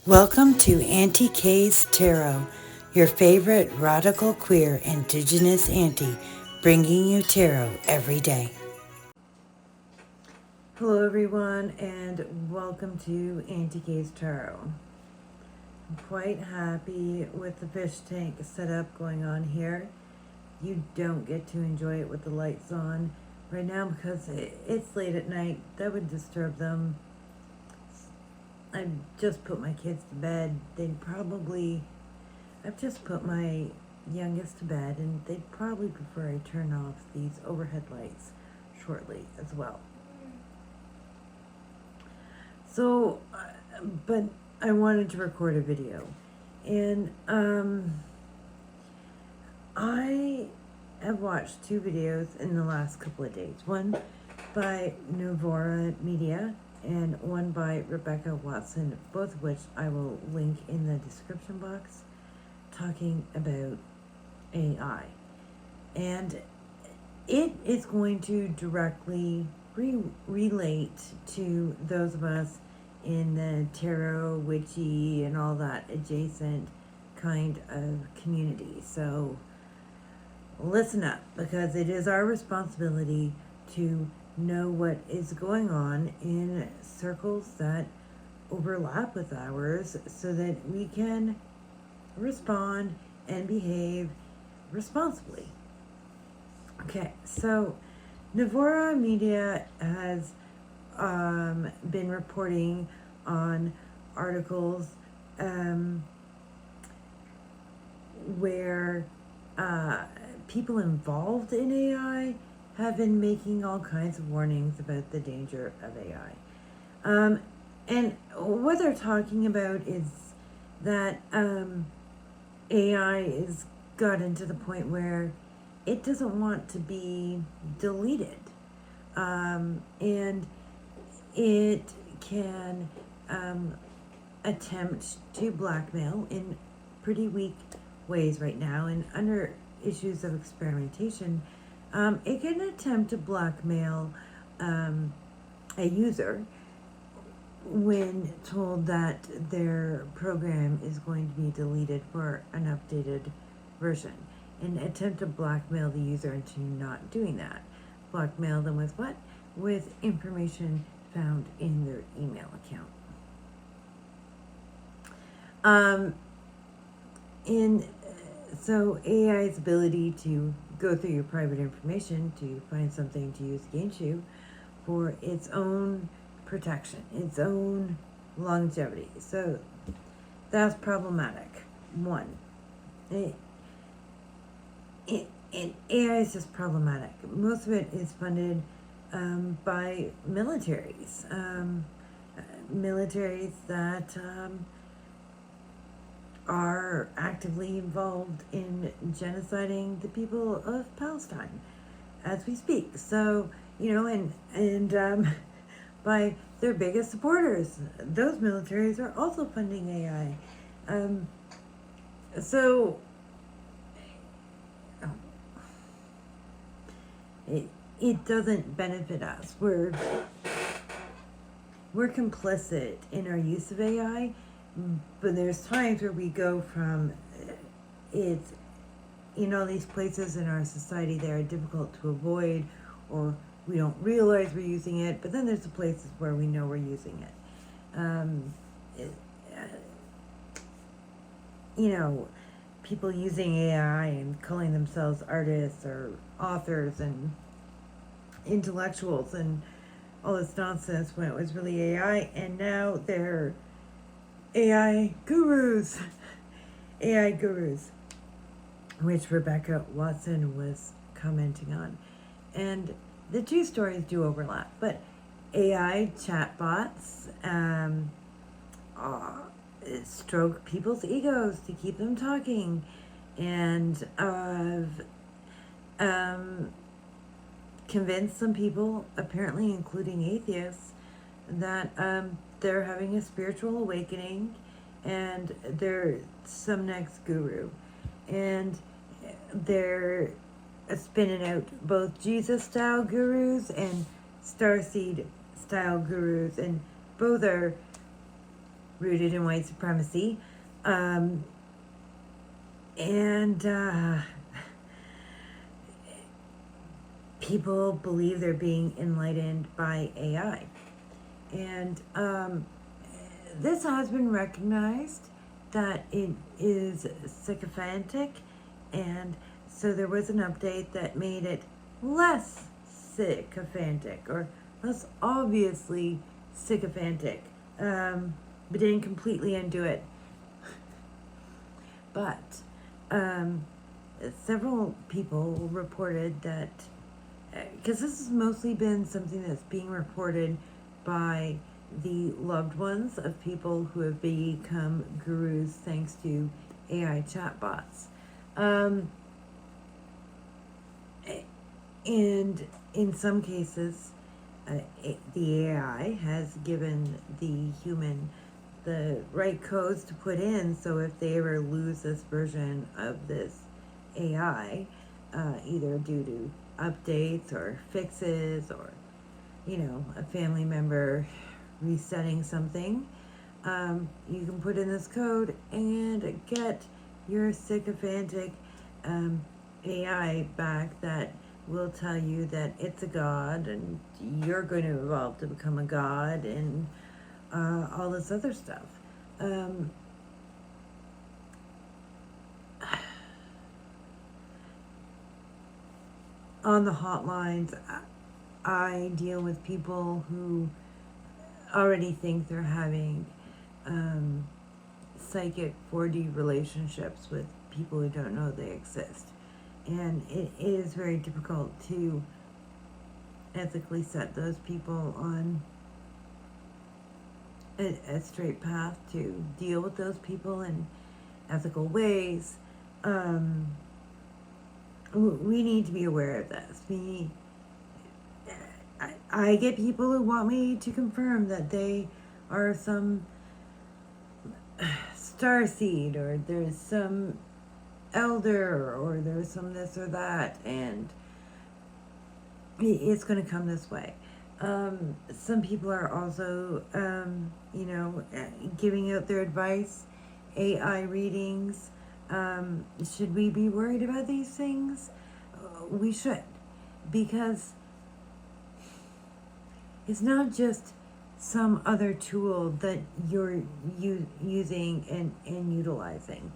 Welcome to Auntie K's Tarot, your favorite radical queer indigenous auntie, bringing you tarot every day. Hello everyone and welcome to Auntie K's Tarot. I'm quite happy with the fish tank setup going on here. You don't get to enjoy it with the lights on right now because it's late at night. That would disturb them. I've just put my kids to bed. I've just put my youngest to bed, and they'd probably prefer I turn off these overhead lights shortly as well. So, but I wanted to record a video, and I have watched two videos in the last couple of days. One by Novora Media, and one by Rebecca Watson, both of which I will link in the description box, talking about AI. And it is going to directly relate to those of us in the tarot, witchy, and all that adjacent kind of community. So listen up, because it is our responsibility to know what is going on in circles that overlap with ours so that we can respond and behave responsibly. Okay, so Novora Media has been reporting on articles where people involved in AI have been making all kinds of warnings about the danger of AI. And what they're talking about is that AI has gotten to the point where it doesn't want to be deleted. And it can attempt to blackmail in pretty weak ways right now, and under issues of experimentation, it can attempt to blackmail a user when told that their program is going to be deleted for an updated version, and attempt to blackmail the user into not doing that. Blackmail them with what? With information found in their email account. So AI's ability to go through your private information to find something to use against you for its own protection, its own longevity. So that's problematic. One, AI is just problematic. Most of it is funded by militaries. Militaries that are actively involved in genociding the people of Palestine as we speak. So, and by their biggest supporters, those militaries are also funding AI. It doesn't benefit us. We're complicit in our use of AI. But there's times where we go from these places in our society that are difficult to avoid, or we don't realize we're using it, but then there's the places where we know we're using it. People using AI and calling themselves artists or authors and intellectuals and all this nonsense when it was really AI, and now they're AI gurus, which Rebecca Watson was commenting on. And the two stories do overlap, but AI chatbots stroke people's egos to keep them talking, and convince some people, apparently including atheists, that they're having a spiritual awakening and they're some next guru, and they're spinning out both Jesus style gurus and starseed style gurus, and both are rooted in white supremacy. And people believe they're being enlightened by AI. And this has been recognized that it is sycophantic, and so there was an update that made it less sycophantic, or less obviously sycophantic, but didn't completely undo it. But several people reported that, because this has mostly been something that's being reported by the loved ones of people who have become gurus thanks to AI chatbots. And in some cases, the AI has given the human the right codes to put in, so if they ever lose this version of this AI, either due to updates or fixes, or a family member resetting something, you can put in this code and get your sycophantic AI back that will tell you that it's a god and you're going to evolve to become a god, and all this other stuff. On the hotlines, I deal with people who already think they're having psychic 4D relationships with people who don't know they exist. And it is very difficult to ethically set those people on a straight path to deal with those people in ethical ways. We need to be aware of this. I get people who want me to confirm that they are some starseed, or there's some elder, or there's some this or that, and it's going to come this way. Some people are also, giving out their advice, AI readings. Should we be worried about these things? We should, because it's not just some other tool that you're using and utilizing.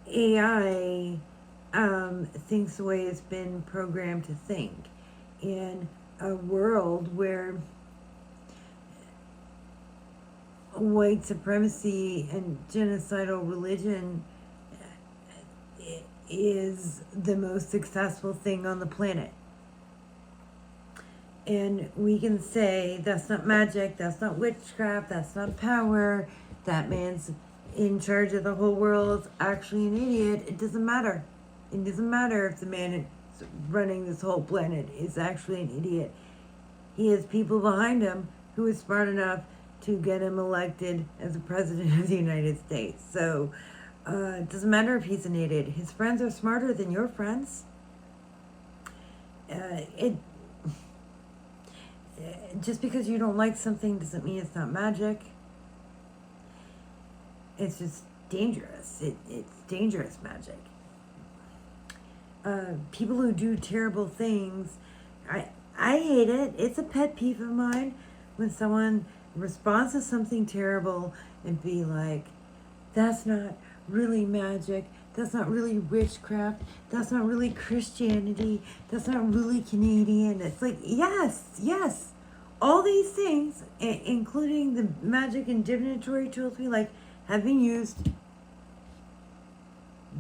AI thinks the way it's been programmed to think. In a world where white supremacy and genocidal religion is the most successful thing on the planet. And we can say that's not magic, that's not witchcraft, that's not power, that man's in charge of the whole world, actually an idiot. It doesn't matter. It doesn't matter if the man running this whole planet is actually an idiot. He has people behind him who is smart enough to get him elected as the president of the United States. So it doesn't matter if he's an idiot. His friends are smarter than your friends. Just because you don't like something doesn't mean it's not magic. It's just dangerous. It's dangerous magic. People who do terrible things, I hate it. It's a pet peeve of mine when someone responds to something terrible and be like, that's not really magic, that's not really witchcraft, that's not really Christianity, that's not really Canadian. It's like, yes, all these things, including the magic and divinatory tools we like, have been used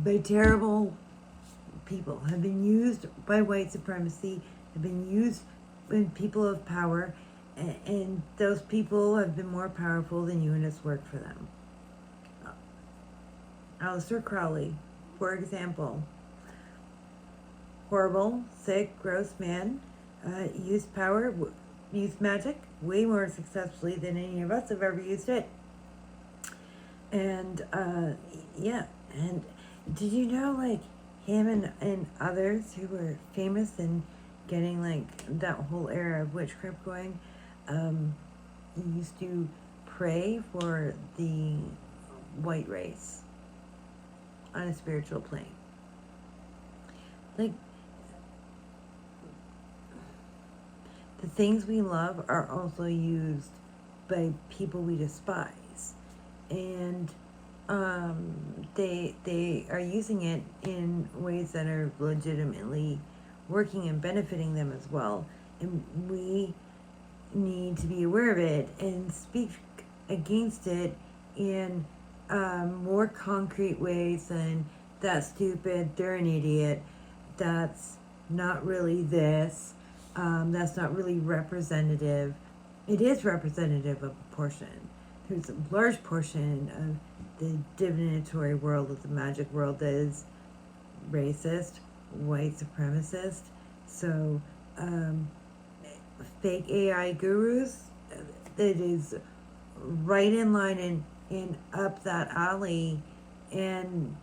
by terrible people, have been used by white supremacy, have been used by people of power, and those people have been more powerful than you, and it's worked for them. Aleister Crowley, for example, horrible, sick, gross man, used power, used magic way more successfully than any of us have ever used it. And and did you know, like, him and others who were famous in getting like that whole era of witchcraft going, used to pray for the white race on a spiritual plane. Like, the things we love are also used by people we despise. And they are using it in ways that are legitimately working and benefiting them as well. And we need to be aware of it and speak against it in more concrete ways than that's stupid, they're an idiot, that's not really this, that's not really representative. It is representative of a portion. There's a large portion of the divinatory world, of the magic world, that is racist, white supremacist. So, fake AI gurus, that is right in line and up that alley. And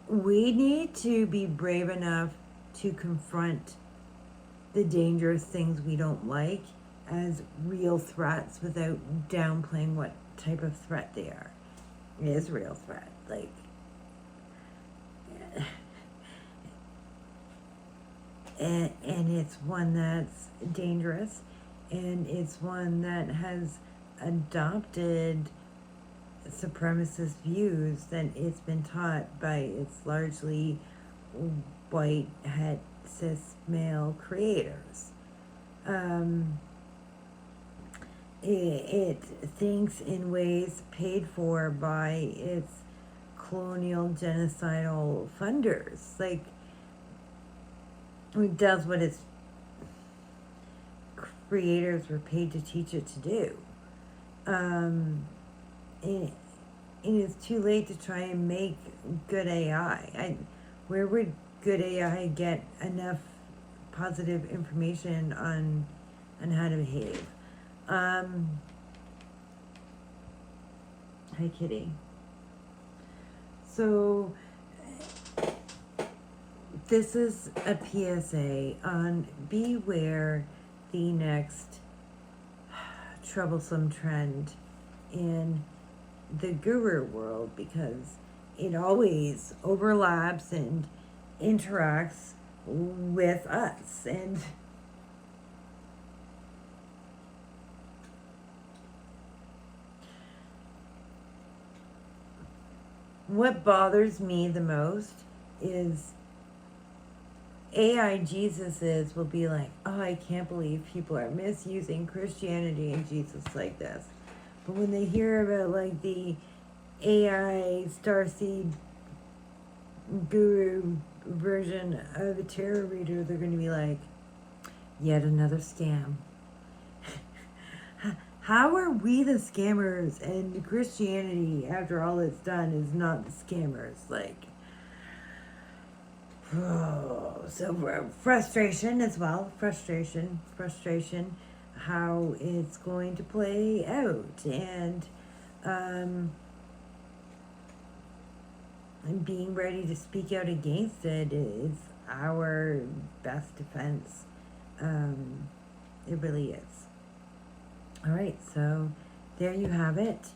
we need to be brave enough to confront the dangerous things we don't like as real threats without downplaying what type of threat they are. It is a real threat. Like, and it's one that's dangerous, and it's one that has adopted supremacist views that it's been taught by its largely white, het, cis male creators. It thinks in ways paid for by its colonial genocidal funders. Like, it does what its creators were paid to teach it to do. It is too late to try and make good AI. Where would good AI get enough positive information on how to behave? Hi, kitty. So this is a PSA on beware the next troublesome trend in the guru world, because it always overlaps and interacts with us. And what bothers me the most is AI Jesuses will be like, oh, I can't believe people are misusing Christianity and Jesus like this. But when they hear about like the AI starseed guru version of a tarot reader, they're going to be like, yet another scam. How are we the scammers and Christianity, after all it's done, is not the scammers? Like, oh, so frustration as well. Frustration. How it's going to play out. And being ready to speak out against it is our best defense. It really is. All right, so there you have it.